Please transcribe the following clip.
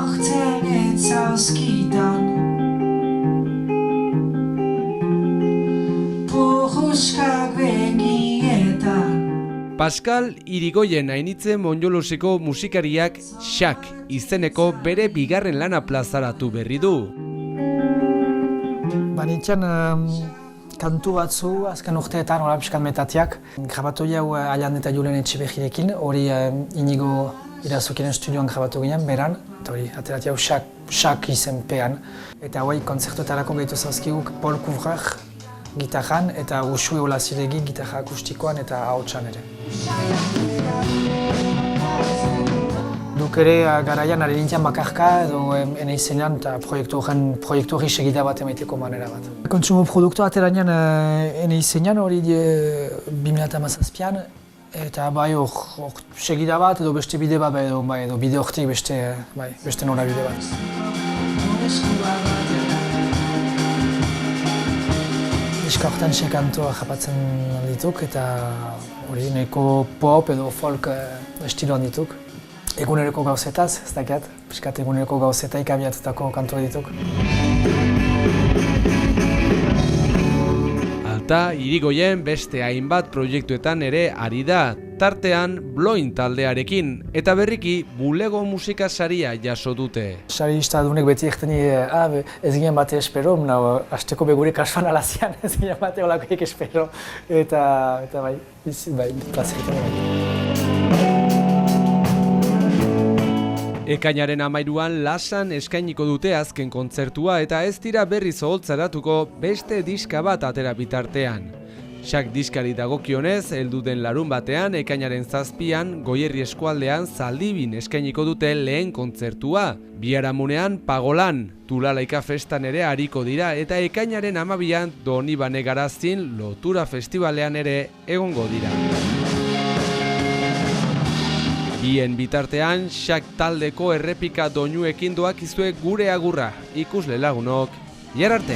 sortzen ez zauzkidan Puruskak begietan Pascal Irigoyen Ainitze Monjoloseko musikariak Xak izeneko bere bigarren lana plazaratu berri du. Banitzen kantu batzu azken urteetan hola pixkan metatiak. Grabatu jau Aian eta Julen Etxeberrirekin, hori Inigo Irazukiren studioan grabatu ginen, beran, eta hori aterat jau Xak izenpean. Eta hori kontzertuetarako gehitu zauzkiguk Paul Couvreur gitarran eta Usue Olaziregi gitarra akustikoan eta ahotsan ere. Duk ere garaian ari nintzen bakarka edo ene izenean eta proiektu hori segida bat emaiteko manera bat. Kontsumo produktua ateranean ene izenean hori 2017an eta bai hor segida bat edo beste bide bat edo bide hortik beste nora bide bat. Diska horretan kantua japatzen dituk eta hori nahiko pop edo folk estiloan dituk. Eguneroko gauzetaz, ez dakiat, piskat eguneroko gauzetaik abiatutako kantua dituk. Alta Irigoyen beste hainbat proiektuetan ere ari da, tartean Bloin taldearekin, eta berriki Bulego musika saria jaso dute. Sari iztadunek beti egteni, ez ginen bate espero, hasteko begure kasuan alazian ez ginen bate olakoik espero, eta bai, plazeriten bai. Ekainaren 13an Lasan eskainiko dute azken kontzertua eta ez dira berriz oholtzaratuko beste diska bat atera bitartean. Xak diskari dagokionez, heldu den larunbatean ekainaren 7an Goierri eskualdean Zaldibin eskainiko dute lehen kontzertua. Biharamunean Pagolan, Tulalaika festan ere ariko dira eta ekainaren 12an Donibane Garazin Lotura Festivalean ere egongo dira. Bien bitartean, Xak taldeko errepika doinuekin doakizue gure agurra, ikusle lagunok, jar arte!